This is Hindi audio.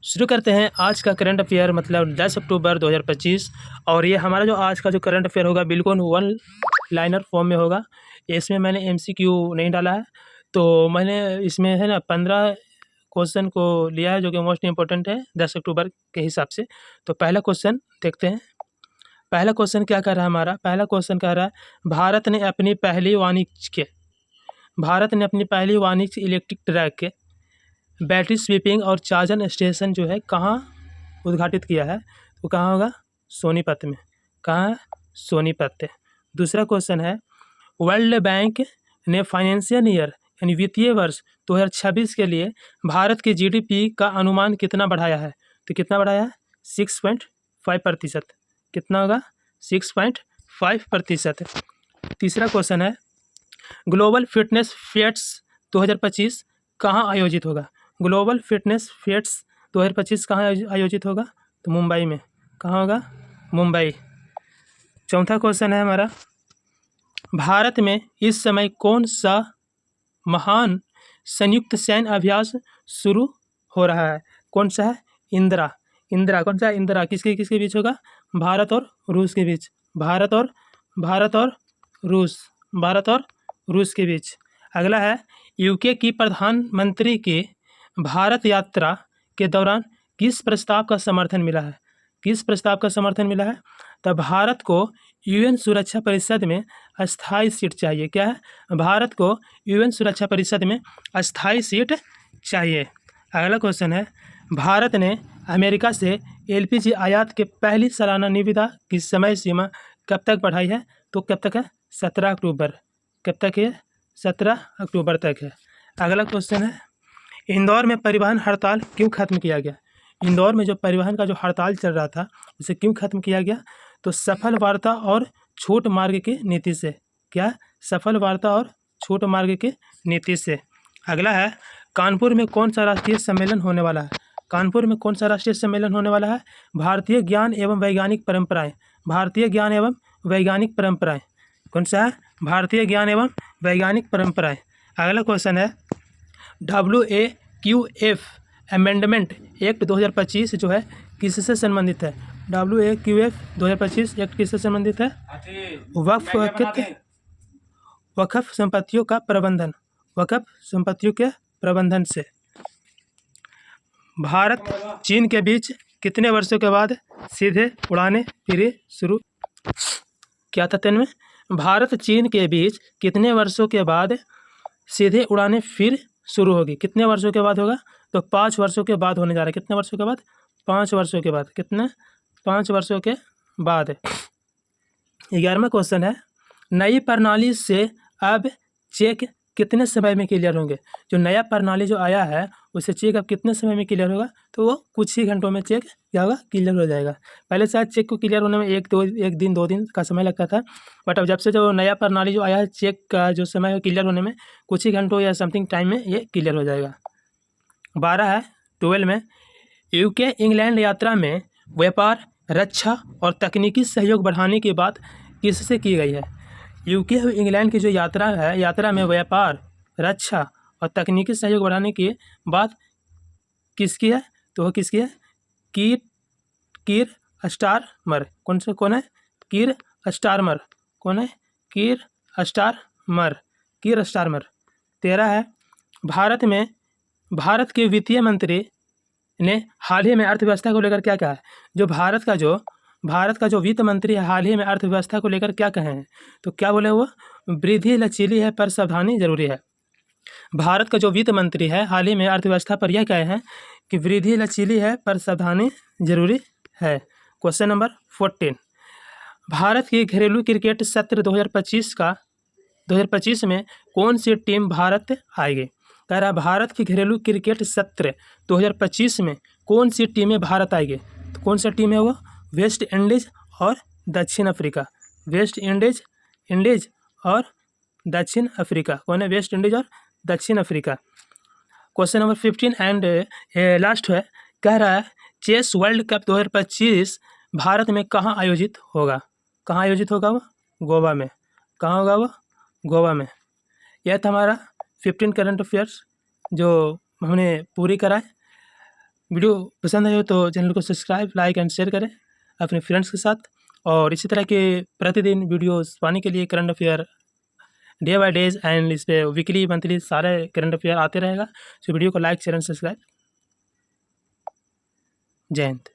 शुरू करते हैं आज का करंट अफेयर मतलब 10 अक्टूबर 2025। और ये हमारा जो आज का जो करंट अफेयर होगा बिल्कुल वन लाइनर फॉर्म में होगा। इसमें मैंने एमसीक्यू नहीं डाला है, तो मैंने इसमें है ना 15 क्वेश्चन को लिया है जो कि मोस्ट इंपॉर्टेंट है 10 अक्टूबर के हिसाब से। तो पहला क्वेश्चन देखते हैं। पहला क्वेश्चन क्या कर रहा है हमारा? पहला क्वेश्चन कह रहा है भारत ने अपनी पहली वाणिज्य इलेक्ट्रिक ट्रक बैटरी स्वीपिंग और चार्जर स्टेशन जो है कहाँ उद्घाटित किया है? तो कहाँ होगा? सोनीपत में। कहाँ है? सोनीपत। दूसरा क्वेश्चन है वर्ल्ड बैंक ने फाइनेंशियल ईयर यानी वित्तीय वर्ष 2026 के लिए भारत की जीडीपी का अनुमान कितना बढ़ाया है? तो कितना बढ़ाया है? 6.5%। कितना होगा? 6.5%। तीसरा क्वेश्चन है ग्लोबल फिटनेस फेट्स 2025 कहाँ आयोजित होगा? ग्लोबल फिटनेस फेट्स 2025 कहाँ आयोजित होगा? तो मुंबई में। कहाँ होगा? मुंबई। चौथा क्वेश्चन है हमारा भारत में इस समय कौन सा महान संयुक्त सैन्य अभ्यास शुरू हो रहा है? कौन सा है? इंदिरा। कौन सा? इंदिरा। किसके किसके बीच होगा? भारत और रूस के बीच। भारत और रूस के बीच। अगला है यूके की प्रधानमंत्री की भारत यात्रा के दौरान किस प्रस्ताव का समर्थन मिला है? किस प्रस्ताव का समर्थन मिला है? तो भारत को यूएन सुरक्षा परिषद में अस्थायी सीट चाहिए। क्या है? भारत को यूएन सुरक्षा परिषद में अस्थायी सीट चाहिए। अगला क्वेश्चन है भारत ने अमेरिका से एलपीजी आयात के पहली सालाना निविदा की समय सीमा कब तक बढ़ाई है? तो कब तक है? 17 अक्टूबर। कब तक है? 17 अक्टूबर तक है। अगला क्वेश्चन है इंदौर में परिवहन हड़ताल क्यों खत्म किया गया? इंदौर में जो परिवहन का जो हड़ताल चल रहा था उसे क्यों खत्म किया गया? तो सफल वार्ता और छूट मार्ग की नीति से। क्या? सफल वार्ता और छूट मार्ग की नीति से। अगला है कानपुर में कौन सा राष्ट्रीय सम्मेलन होने वाला है? कानपुर में कौन सा राष्ट्रीय सम्मेलन होने वाला है? भारतीय ज्ञान एवं वैज्ञानिक परंपराएं। भारतीय ज्ञान एवं वैज्ञानिक परंपराएं। कौन सा है? भारतीय ज्ञान एवं वैज्ञानिक परंपराएं। अगला क्वेश्चन है WAQF अमेंडमेंट एक्ट 2025 जो है किससे संबंधित है? WAQF 2025 एक्ट किससे संबंधित है? वक्फ संपत्तियों का प्रबंधन। वक्फ संपत्तियों के प्रबंधन से। भारत चीन के बीच कितने वर्षों के बाद सीधे उड़ानें फिर शुरू? क्या था 3 में? भारत चीन के बीच कितने वर्षों के बाद सीधे उड़ानें फिर शुरू होगी? कितने वर्षों के बाद होगा? तो 5 वर्षों के बाद होने जा रहा है। कितने वर्षों के बाद? 5 वर्षों के बाद। कितने? 5 वर्षों के बाद। 11वां क्वेश्चन है नई प्रणाली से अब चेक कितने समय में क्लियर होंगे? जो नया प्रणाली जो आया है उसे चेक अब कितने समय में क्लियर होगा? तो वो कुछ ही घंटों में चेक क्या होगा? क्लियर हो जाएगा। पहले शायद चेक को क्लियर होने में 1 दिन 2 दिन का समय लगता था, बट अब जब से जो नया प्रणाली जो आया है चेक का जो समय है क्लियर होने में कुछ ही घंटों या समथिंग टाइम में ये क्लियर हो जाएगा। 12 है 12 में यूके इंग्लैंड यात्रा में व्यापार, रक्षा और तकनीकी सहयोग बढ़ाने की बात किससे की गई है? यूके और इंग्लैंड की जो यात्रा है, यात्रा में व्यापार, रक्षा और तकनीकी सहयोग बढ़ाने की बात किसकी है? तो वो किसकी है? कीर स्टारमर। कौन है? कीर स्टारमर। कौन है? कीर स्टारमर। 13 है भारत के वित्तीय मंत्री ने हाल ही में अर्थव्यवस्था को लेकर क्या कहा है? जो भारत का जो वित्त मंत्री है हाल ही में अर्थव्यवस्था को लेकर क्या कहे हैं? तो क्या बोले वो? वृद्धि लचीली है पर सावधानी जरूरी है। भारत का जो वित्त मंत्री है हाल ही में अर्थव्यवस्था पर यह कहे हैं कि वृद्धि लचीली है पर सावधानी जरूरी है। क्वेश्चन नंबर 14 भारत की घरेलू क्रिकेट सत्र 2025 में कौन सी टीम भारत आएगी? कह रहा भारत की घरेलू क्रिकेट सत्र 2025 में कौन सी टीमें भारत आएगी? तो कौन सा टीम है वो? वेस्ट इंडीज और दक्षिण अफ्रीका। वेस्ट इंडीज और दक्षिण अफ्रीका। कौन है? वेस्ट इंडीज और दक्षिण Africa. Question number 15 and last है, कह रहा है चेस वर्ल्ड कप 2025 भारत में कहाँ आयोजित होगा? कहाँ आयोजित होगा वो? गोवा में। कहाँ होगा वो? गोवा में। यह था हमारा 15 करंट अफेयर्स जो हमने पूरी कराए। वीडियो पसंद आए हो तो चैनल को सब्सक्राइब, लाइक एंड शेयर करें अपने फ्रेंड्स के साथ। और इसी तरह के प्रतिदिन वीडियोस पाने के लिए current affair day by days and इस पर वीकली मंथली सारे करंट अफेयर आते रहेगा। तो वीडियो को लाइक शेयर एंड सब्सक्राइब। जय हिंद।